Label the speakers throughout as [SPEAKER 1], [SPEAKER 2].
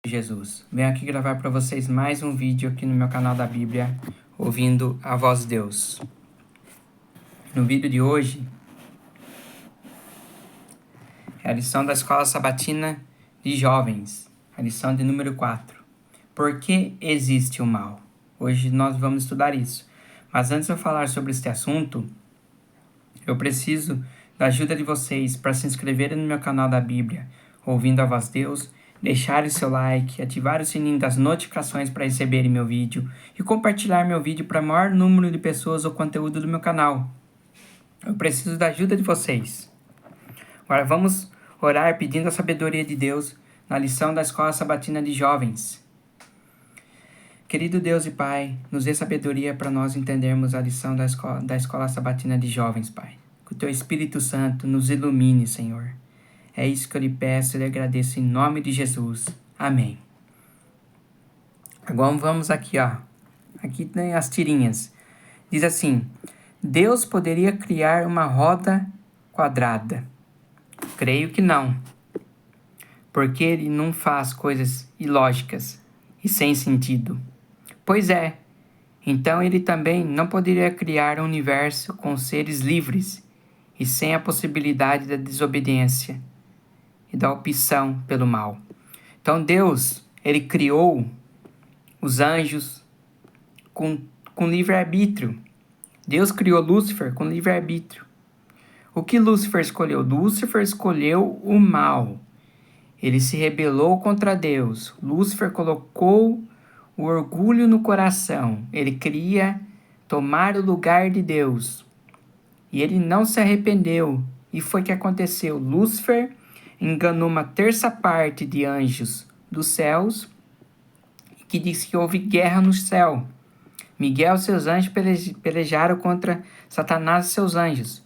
[SPEAKER 1] Jesus. Venho aqui gravar para vocês mais um vídeo aqui no meu canal da Bíblia, ouvindo a voz de Deus. No vídeo de hoje, é a lição da Escola Sabatina de Jovens, a lição de número 4. Por que existe o mal? Hoje nós vamos estudar isso. Mas antes de eu falar sobre este assunto, eu preciso da ajuda de vocês para se inscreverem no meu canal da Bíblia, ouvindo a voz de Deus, deixarem seu like, ativar o sininho das notificações para receberem meu vídeo e compartilhar meu vídeo para o maior número de pessoas o conteúdo do meu canal. Eu preciso da ajuda de vocês. Agora vamos orar pedindo a sabedoria de Deus na lição da Escola Sabatina de Jovens. Querido Deus e Pai, nos dê sabedoria para nós entendermos a lição da Escola Sabatina de Jovens, Pai. Que o Teu Espírito Santo nos ilumine, Senhor. É isso que eu lhe peço e lhe agradeço em nome de Jesus. Amém. Agora vamos aqui, ó. Aqui tem as tirinhas. Diz assim: Deus poderia criar uma roda quadrada? Creio que não. Porque ele não faz coisas ilógicas e sem sentido. Pois é. Então ele também não poderia criar um universo com seres livres e sem a possibilidade da desobediência e da opção pelo mal. Então Deus, ele criou os anjos com livre-arbítrio. Deus criou Lúcifer com livre-arbítrio. O que Lúcifer escolheu? Lúcifer escolheu o mal. Ele se rebelou contra Deus. Lúcifer colocou o orgulho no coração. Ele queria tomar o lugar de Deus. E ele não se arrependeu. E foi o que aconteceu. Lúcifer enganou uma terça parte de anjos dos céus, que diz que houve guerra no céu. Miguel e seus anjos pelejaram contra Satanás e seus anjos.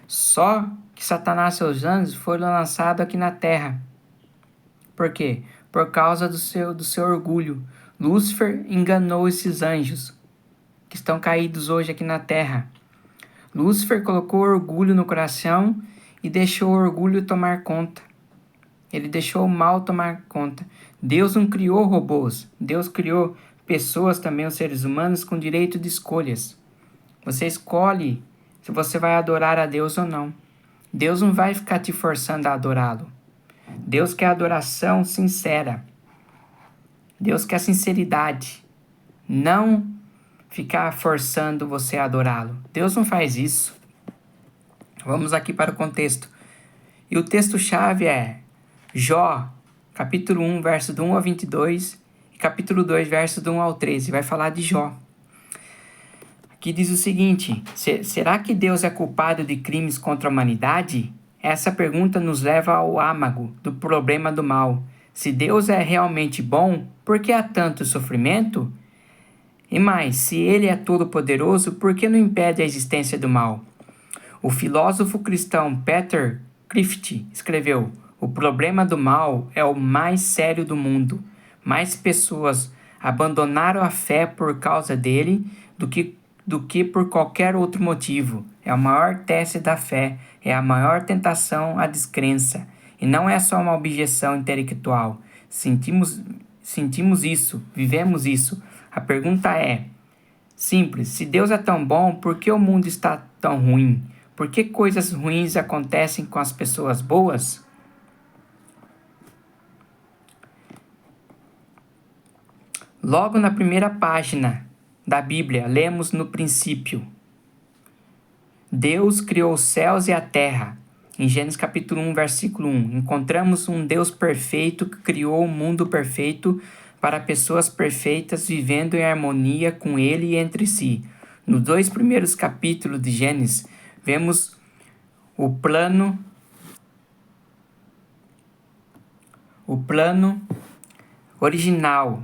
[SPEAKER 1] Só que Satanás e seus anjos foram lançados aqui na terra. Por quê? Por causa do seu orgulho. Lúcifer enganou esses anjos que estão caídos hoje aqui na terra. Lúcifer colocou orgulho no coração e deixou o orgulho tomar conta. Ele deixou o mal tomar conta. Deus não criou robôs. Deus criou pessoas também, os seres humanos, com direito de escolhas. Você escolhe se você vai adorar a Deus ou não. Deus não vai ficar te forçando a adorá-lo. Deus quer adoração sincera. Deus quer sinceridade. Não ficar forçando você a adorá-lo. Deus não faz isso. Vamos aqui para o contexto. E o texto-chave é Jó, capítulo 1, verso do 1 ao 22, e capítulo 2, verso do 1 ao 13. Vai falar de Jó. Aqui diz o seguinte: será que Deus é culpado de crimes contra a humanidade? Essa pergunta nos leva ao âmago do problema do mal. Se Deus é realmente bom, por que há tanto sofrimento? E mais, se Ele é todo-poderoso, por que não impede a existência do mal? O filósofo cristão Peter Clift escreveu: o problema do mal é o mais sério do mundo. Mais pessoas abandonaram a fé por causa dele do que por qualquer outro motivo. É o maior teste da fé, é a maior tentação à descrença. E não é só uma objeção intelectual. Sentimos isso, vivemos isso. A pergunta é simples: se Deus é tão bom, por que o mundo está tão ruim? Por que coisas ruins acontecem com as pessoas boas? Logo na primeira página da Bíblia, lemos no princípio: Deus criou os céus e a terra. Em Gênesis capítulo 1, versículo 1, encontramos um Deus perfeito que criou um mundo perfeito para pessoas perfeitas vivendo em harmonia com Ele e entre si. Nos 2 primeiros capítulos de Gênesis, vemos o plano original: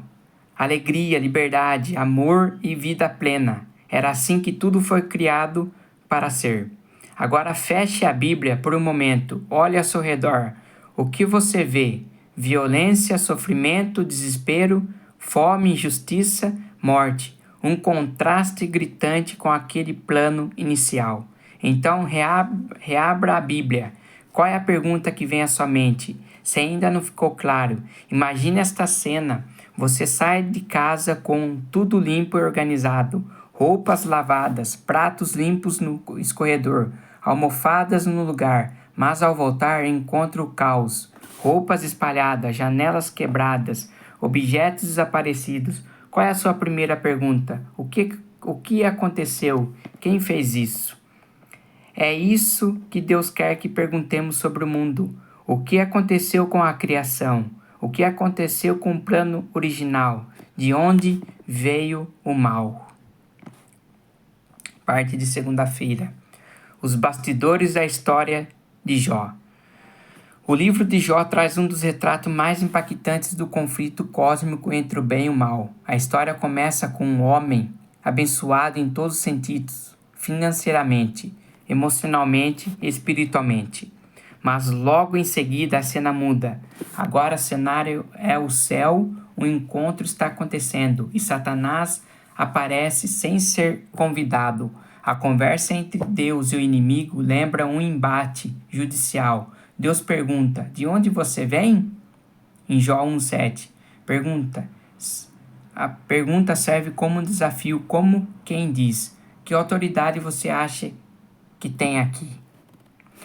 [SPEAKER 1] alegria, liberdade, amor e vida plena. Era assim que tudo foi criado para ser. Agora feche a Bíblia por um momento. Olhe ao seu redor. O que você vê? Violência, sofrimento, desespero, fome, injustiça, morte. Um contraste gritante com aquele plano inicial. Então reabra a Bíblia. Qual é a pergunta que vem à sua mente? Se ainda não ficou claro, imagine esta cena. Você sai de casa com tudo limpo e organizado, roupas lavadas, pratos limpos no escorredor, almofadas no lugar, mas ao voltar encontra o caos, roupas espalhadas, janelas quebradas, objetos desaparecidos. Qual é a sua primeira pergunta? O que aconteceu? Quem fez isso? É isso que Deus quer que perguntemos sobre o mundo. O que aconteceu com a criação? O que aconteceu com o plano original? De onde veio o mal? Parte de segunda-feira. Os bastidores da história de Jó. O livro de Jó traz um dos retratos mais impactantes do conflito cósmico entre o bem e o mal. A história começa com um homem abençoado em todos os sentidos, financeiramente, emocionalmente e espiritualmente. Mas logo em seguida a cena muda. Agora o cenário é o céu, um encontro está acontecendo e Satanás aparece sem ser convidado. A conversa entre Deus e o inimigo lembra um embate judicial. Deus pergunta: de onde você vem? Em Jó 1,7. A pergunta serve como um desafio, como quem diz: que autoridade você acha que tem aqui?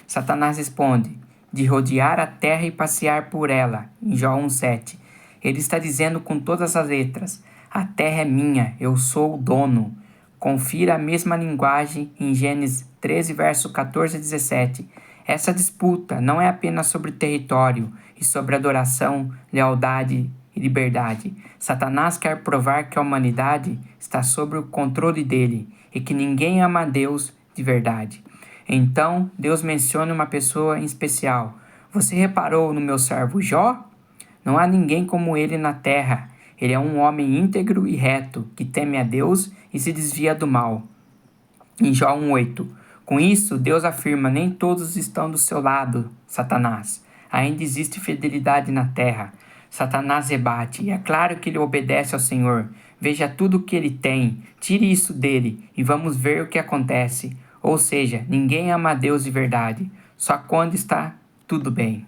[SPEAKER 1] Satanás responde: de rodear a terra e passear por ela. Em Jó 1,7. Ele está dizendo com todas as letras: a terra é minha, eu sou o dono. Confira a mesma linguagem em Gênesis 13, verso 14 a 17. Essa disputa não é apenas sobre território e sobre adoração, lealdade e liberdade. Satanás quer provar que a humanidade está sob o controle dele e que ninguém ama a Deus de verdade. Então, Deus menciona uma pessoa em especial. Você reparou no meu servo Jó? Não há ninguém como ele na terra. Ele é um homem íntegro e reto, que teme a Deus e se desvia do mal. Em Jó 1,8. Com isso, Deus afirma: nem todos estão do seu lado, Satanás. Ainda existe fidelidade na terra. Satanás rebate, e é claro que ele obedece ao Senhor. Veja tudo o que ele tem, tire isso dele, e vamos ver o que acontece. Ou seja, ninguém ama a Deus de verdade, só quando está tudo bem.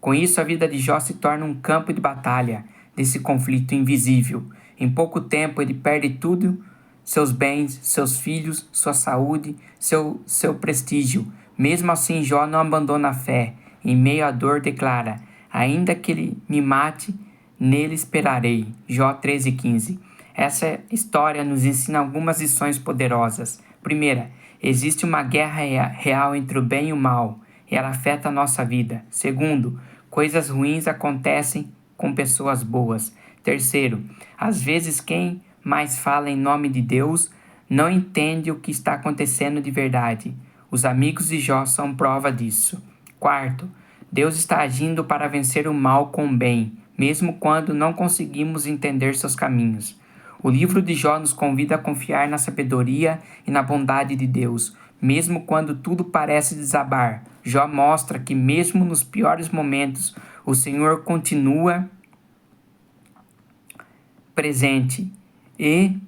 [SPEAKER 1] Com isso, a vida de Jó se torna um campo de batalha desse conflito invisível. Em pouco tempo, ele perde tudo: seus bens, seus filhos, sua saúde, seu prestígio. Mesmo assim, Jó não abandona a fé. Em meio à dor, declara: ainda que ele me mate, nele esperarei. Jó 13,15. Essa história nos ensina algumas lições poderosas. Primeira, existe uma guerra real entre o bem e o mal, e ela afeta a nossa vida. Segundo, coisas ruins acontecem com pessoas boas. Terceiro, às vezes quem mais fala em nome de Deus não entende o que está acontecendo de verdade. Os amigos de Jó são prova disso. Quarto, Deus está agindo para vencer o mal com o bem, mesmo quando não conseguimos entender seus caminhos. O livro de Jó nos convida a confiar na sabedoria e na bondade de Deus, mesmo quando tudo parece desabar. Jó mostra que mesmo nos piores momentos, o Senhor continua presente e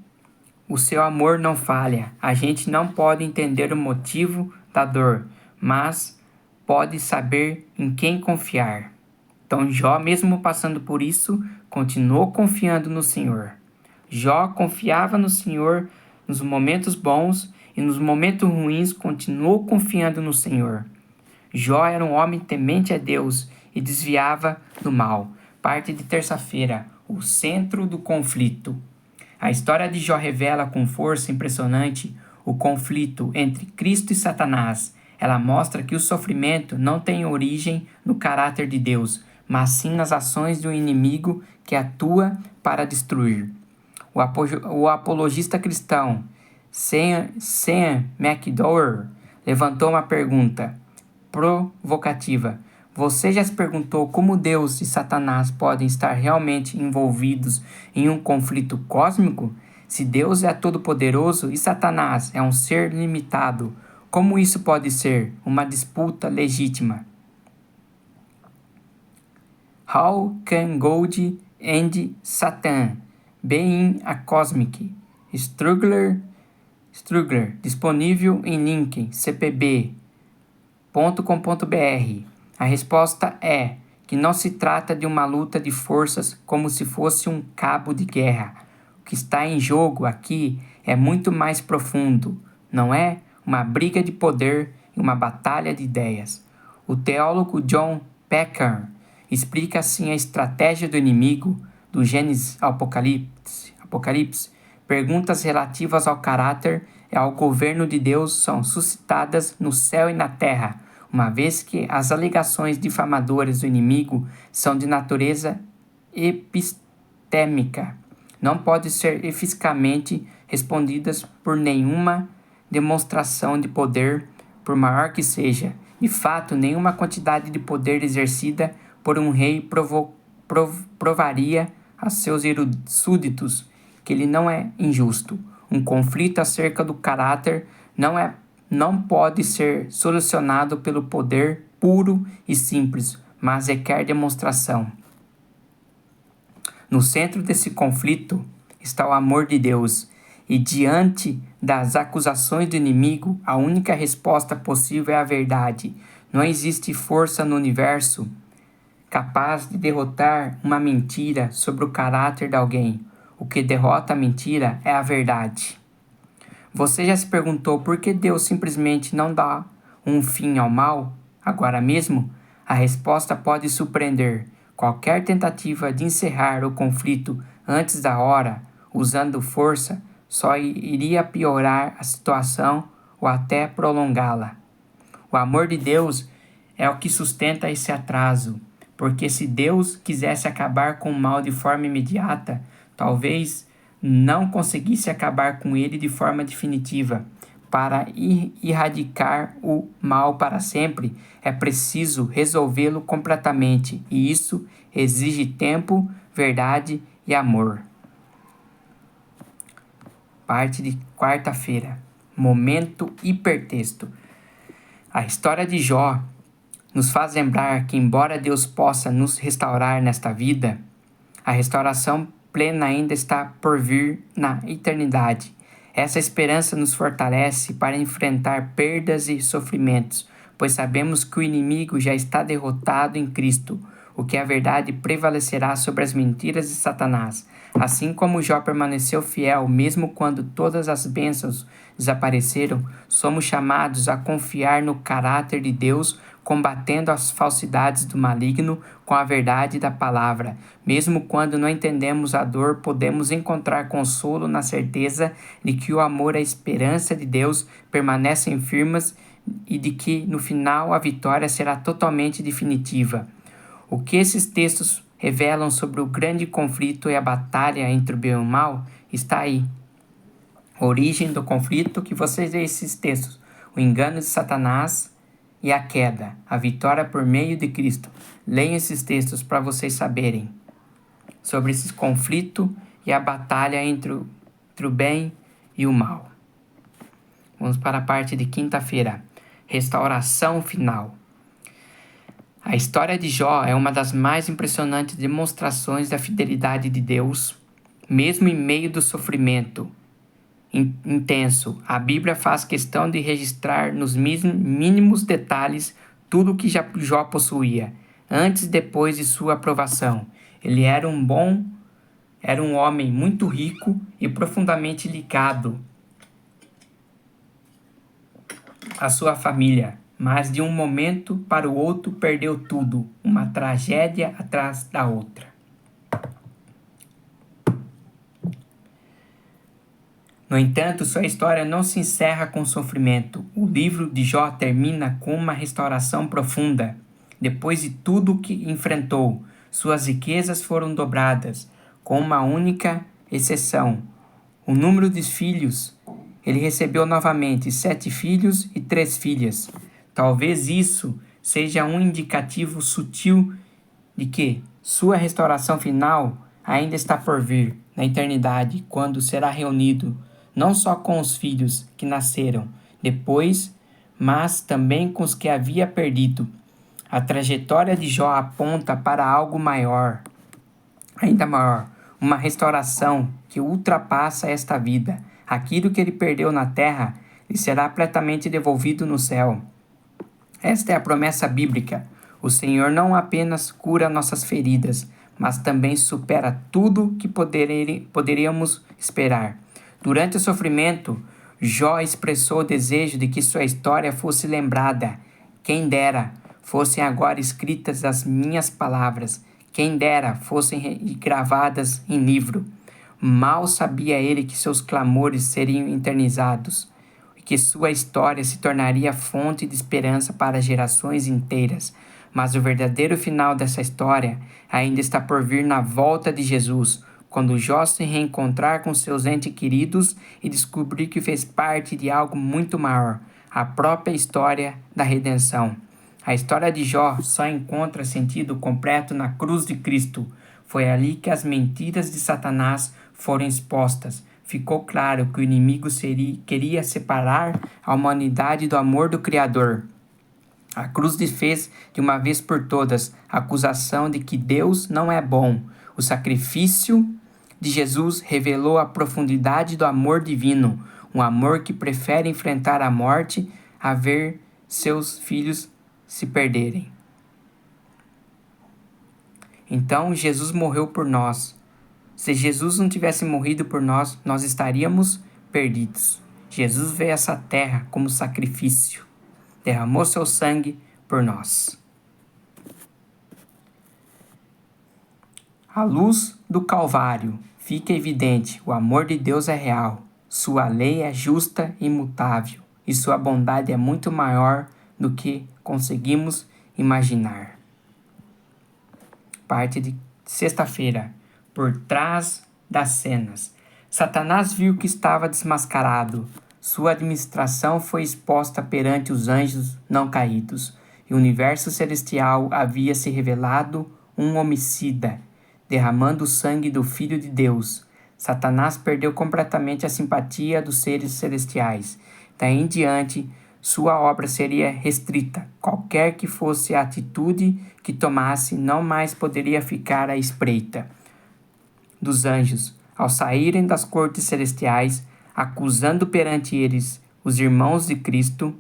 [SPEAKER 1] o seu amor não falha. A gente não pode entender o motivo da dor, mas pode saber em quem confiar. Então Jó, mesmo passando por isso, continuou confiando no Senhor. Jó confiava no Senhor nos momentos bons e nos momentos ruins continuou confiando no Senhor. Jó era um homem temente a Deus e desviava do mal. Parte de terça-feira, o centro do conflito. A história de Jó revela com força impressionante o conflito entre Cristo e Satanás. Ela mostra que o sofrimento não tem origem no caráter de Deus, mas sim nas ações de um inimigo que atua para destruir. O apologista cristão Sam McDowell levantou uma pergunta provocativa. Você já se perguntou como Deus e Satanás podem estar realmente envolvidos em um conflito cósmico? Se Deus é todo-poderoso e Satanás é um ser limitado, como isso pode ser uma disputa legítima? How can God and Satan be in a cosmic struggle? Disponível em link cpb.com.br. A resposta é que não se trata de uma luta de forças como se fosse um cabo de guerra. O que está em jogo aqui é muito mais profundo, não é uma briga de poder e uma batalha de ideias. O teólogo John Packer explica assim a estratégia do inimigo do Gênesis ao Apocalipse. Perguntas relativas ao caráter e ao governo de Deus são suscitadas no céu e na terra, uma vez que as alegações difamadoras do inimigo são de natureza epistêmica. Não podem ser eficazmente respondidas por nenhuma demonstração de poder, por maior que seja. De fato, nenhuma quantidade de poder exercida por um rei provaria a seus súditos que ele não é injusto. Um conflito acerca do caráter não pode ser solucionado pelo poder puro e simples, mas requer demonstração. No centro desse conflito está o amor de Deus, e diante das acusações do inimigo, a única resposta possível é a verdade. Não existe força no universo capaz de derrotar uma mentira sobre o caráter de alguém. O que derrota a mentira é a verdade. Você já se perguntou por que Deus simplesmente não dá um fim ao mal agora mesmo? A resposta pode surpreender. Qualquer tentativa de encerrar o conflito antes da hora, usando força, só iria piorar a situação ou até prolongá-la. O amor de Deus é o que sustenta esse atraso, porque se Deus quisesse acabar com o mal de forma imediata, talvez não conseguisse acabar com ele de forma definitiva. Para erradicar o mal para sempre, é preciso resolvê-lo completamente, e isso exige tempo, verdade e amor. Parte de quarta-feira. Momento hipertexto. A história de Jó nos faz lembrar que, embora Deus possa nos restaurar nesta vida, a restauração plena ainda está por vir na eternidade. Essa esperança nos fortalece para enfrentar perdas e sofrimentos, pois sabemos que o inimigo já está derrotado em Cristo, o que a verdade prevalecerá sobre as mentiras de Satanás. Assim como Jó permaneceu fiel mesmo quando todas as bênçãos desapareceram, somos chamados a confiar no caráter de Deus, combatendo as falsidades do maligno com a verdade da palavra. Mesmo quando não entendemos a dor, podemos encontrar consolo na certeza de que o amor e a esperança de Deus permanecem firmes e de que, no final, a vitória será totalmente definitiva. O que esses textos revelam sobre o grande conflito e a batalha entre o bem e o mal está aí. A origem do conflito que vocês veem esses textos: o engano de Satanás e a queda, a vitória por meio de Cristo. Leiam esses textos para vocês saberem sobre esse conflito e a batalha entre o bem e o mal. Vamos para a parte de quinta-feira. Restauração final. A história de Jó é uma das mais impressionantes demonstrações da fidelidade de Deus, mesmo em meio do sofrimento intenso. A Bíblia faz questão de registrar nos mínimos detalhes tudo o que Jó possuía, antes e depois de sua aprovação. Ele era um homem muito rico e profundamente ligado à sua família, mas de um momento para o outro perdeu tudo, uma tragédia atrás da outra. No entanto, sua história não se encerra com sofrimento. O livro de Jó termina com uma restauração profunda. Depois de tudo o que enfrentou, suas riquezas foram dobradas, com uma única exceção: o número de filhos. Ele recebeu novamente 7 filhos e 3 filhas. Talvez isso seja um indicativo sutil de que sua restauração final ainda está por vir na eternidade, quando será reunido não só com os filhos que nasceram depois, mas também com os que havia perdido. A trajetória de Jó aponta para algo maior, ainda maior, uma restauração que ultrapassa esta vida. Aquilo que ele perdeu na terra lhe será completamente devolvido no céu. Esta é a promessa bíblica. O Senhor não apenas cura nossas feridas, mas também supera tudo que poderíamos esperar. Durante o sofrimento, Jó expressou o desejo de que sua história fosse lembrada. Quem dera fossem agora escritas as minhas palavras, quem dera fossem gravadas em livro. Mal sabia ele que seus clamores seriam eternizados, e que sua história se tornaria fonte de esperança para gerações inteiras. Mas o verdadeiro final dessa história ainda está por vir na volta de Jesus, quando Jó se reencontrar com seus entes queridos e descobrir que fez parte de algo muito maior, a própria história da redenção. A história de Jó só encontra sentido completo na cruz de Cristo. Foi ali que as mentiras de Satanás foram expostas. Ficou claro que o inimigo queria separar a humanidade do amor do Criador. A cruz desfez de uma vez por todas a acusação de que Deus não é bom. O sacrifício de Jesus revelou a profundidade do amor divino, um amor que prefere enfrentar a morte a ver seus filhos se perderem. Então Jesus morreu por nós. Se Jesus não tivesse morrido por nós, nós estaríamos perdidos. Jesus veio a essa terra como sacrifício, derramou seu sangue por nós. À luz do Calvário, fica evidente: o amor de Deus é real, sua lei é justa e imutável, e sua bondade é muito maior do que conseguimos imaginar. Parte de sexta-feira. Por trás das cenas. Satanás viu que estava desmascarado. Sua administração foi exposta perante os anjos não caídos, e o universo celestial havia se revelado um homicida, derramando o sangue do Filho de Deus. Satanás perdeu completamente a simpatia dos seres celestiais. Daí em diante, sua obra seria restrita. Qualquer que fosse a atitude que tomasse, não mais poderia ficar à espreita dos anjos, ao saírem das cortes celestiais, acusando perante eles os irmãos de Cristo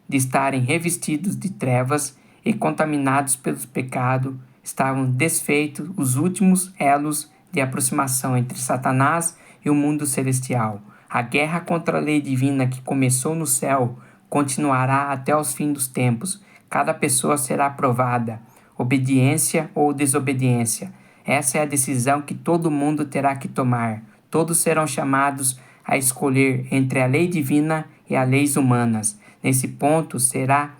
[SPEAKER 1] de estarem revestidos de trevas e contaminados pelos pecados, estavam desfeitos os últimos elos de aproximação entre Satanás e o mundo celestial. A guerra contra a lei divina que começou no céu continuará até os fins dos tempos. Cada pessoa será provada, obediência ou desobediência. Essa é a decisão que todo mundo terá que tomar. Todos serão chamados a escolher entre a lei divina e as leis humanas. Nesse ponto será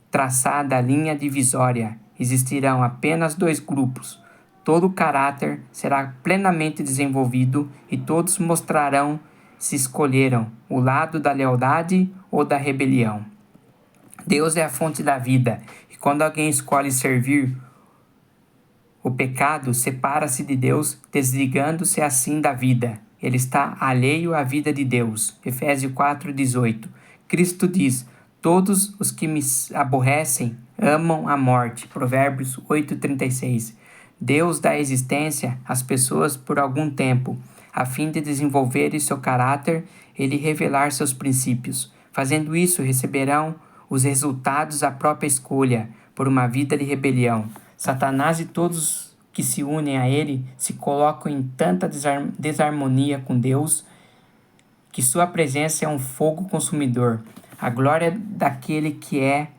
[SPEAKER 1] traçada a linha divisória. Existirão apenas dois grupos. Todo o caráter será plenamente desenvolvido e todos mostrarão se escolheram o lado da lealdade ou da rebelião. Deus é a fonte da vida, e quando alguém escolhe servir o pecado, separa-se de Deus, desligando-se assim da vida. Ele está alheio à vida de Deus. Efésios 4:18. Cristo diz: todos os que me aborrecem amam a morte. Provérbios 8:36. Deus dá existência às pessoas por algum tempo, a fim de desenvolverem seu caráter e lhe revelar seus princípios. Fazendo isso, receberão os resultados da própria escolha por uma vida de rebelião. Satanás e todos que se unem a ele se colocam em tanta desarmonia com Deus que sua presença é um fogo consumidor. A glória daquele que é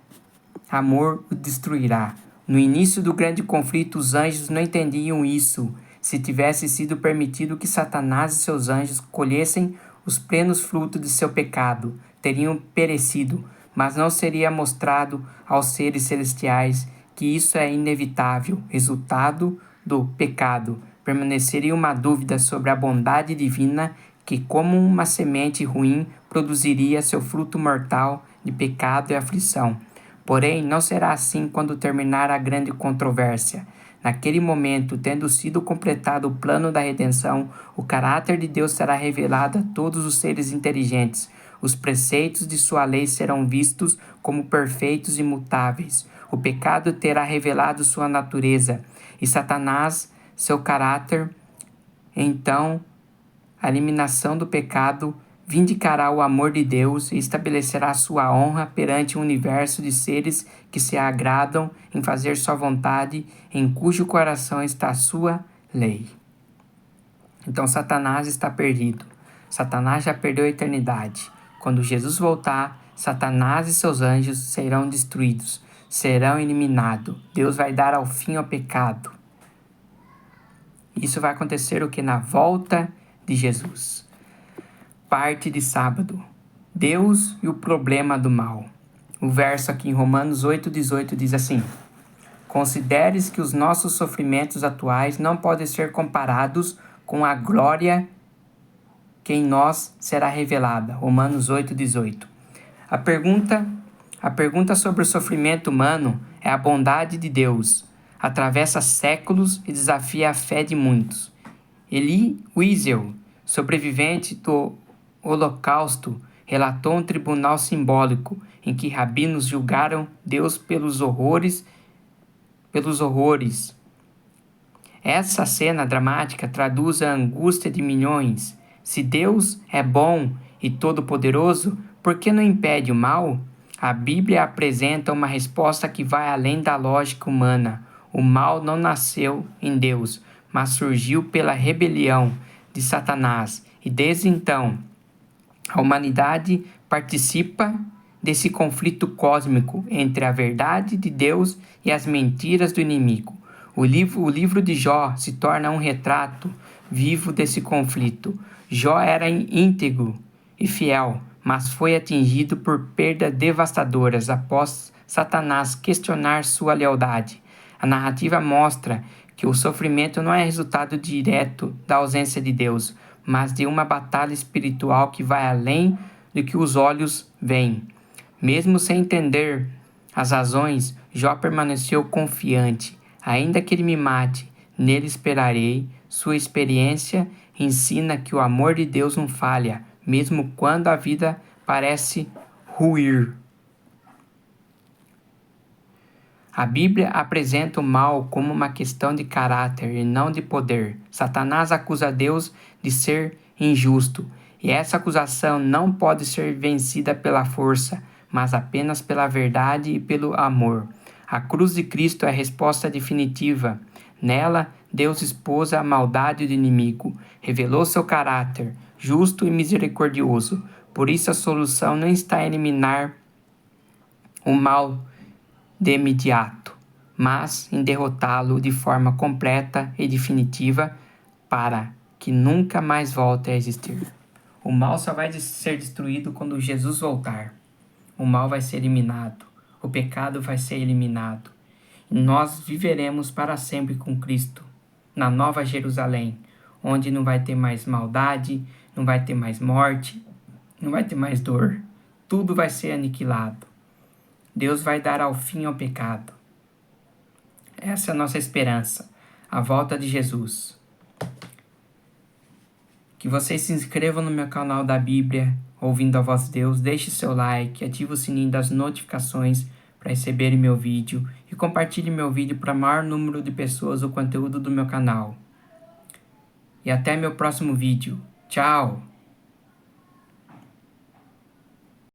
[SPEAKER 1] amor o destruirá. No início do grande conflito, os anjos não entendiam isso. Se tivesse sido permitido que Satanás e seus anjos colhessem os plenos frutos de seu pecado, teriam perecido, mas não seria mostrado aos seres celestiais que isso é inevitável, resultado do pecado. Permaneceria uma dúvida sobre a bondade divina que, como uma semente ruim, produziria seu fruto mortal de pecado e aflição. Porém, não será assim quando terminar a grande controvérsia. Naquele momento, tendo sido completado o plano da redenção, o caráter de Deus será revelado a todos os seres inteligentes. Os preceitos de sua lei serão vistos como perfeitos e imutáveis. O pecado terá revelado sua natureza, e Satanás seu caráter. Então, a eliminação do pecado vindicará o amor de Deus e estabelecerá sua honra perante um universo de seres que se agradam em fazer sua vontade, em cujo coração está a sua lei. Então Satanás está perdido. Satanás já perdeu a eternidade. Quando Jesus voltar, Satanás e seus anjos serão destruídos, serão eliminados. Deus vai dar ao fim ao pecado. Isso vai acontecer o que? Na volta de Jesus. Parte de sábado. Deus e o problema do mal. O verso aqui em Romanos 8,18 diz assim: Consideres que os nossos sofrimentos atuais não podem ser comparados com a glória que em nós será revelada. Romanos 8,18. A pergunta sobre o sofrimento humano é a bondade de Deus. Atravessa séculos e desafia a fé de muitos. Elie Wiesel, sobrevivente do Holocausto, relatou um tribunal simbólico em que rabinos julgaram Deus pelos horrores. Essa cena dramática traduz a angústia de milhões. Se Deus é bom e todo-poderoso, por que não impede o mal? A Bíblia apresenta uma resposta que vai além da lógica humana. O mal não nasceu em Deus, mas surgiu pela rebelião de Satanás. E desde então, a humanidade participa desse conflito cósmico entre a verdade de Deus e as mentiras do inimigo. O livro de Jó se torna um retrato vivo desse conflito. Jó era íntegro e fiel, mas foi atingido por perdas devastadoras após Satanás questionar sua lealdade. A narrativa mostra que o sofrimento não é resultado direto da ausência de Deus, mas de uma batalha espiritual que vai além do que os olhos veem. Mesmo sem entender as razões, Jó permaneceu confiante. Ainda que ele me mate, nele esperarei. Sua experiência ensina que o amor de Deus não falha, mesmo quando a vida parece ruir. A Bíblia apresenta o mal como uma questão de caráter e não de poder. Satanás acusa Deus de ser injusto, e essa acusação não pode ser vencida pela força, mas apenas pela verdade e pelo amor. A cruz de Cristo é a resposta definitiva. Nela, Deus expôs a maldade do inimigo, revelou seu caráter, justo e misericordioso. Por isso a solução não está em eliminar o mal de imediato, mas em derrotá-lo de forma completa e definitiva para que nunca mais volte a existir. O mal só vai ser destruído quando Jesus voltar. O mal vai ser eliminado. O pecado vai ser eliminado. E nós viveremos para sempre com Cristo, na Nova Jerusalém, onde não vai ter mais maldade, não vai ter mais morte, não vai ter mais dor. Tudo vai ser aniquilado. Deus vai dar ao fim ao pecado. Essa é a nossa esperança, a volta de Jesus. Que vocês se inscrevam no meu canal da Bíblia, ouvindo a voz de Deus, deixe seu like, ative o sininho das notificações para receberem meu vídeo e compartilhe meu vídeo para o maior número de pessoas o conteúdo do meu canal. E até meu próximo vídeo. Tchau!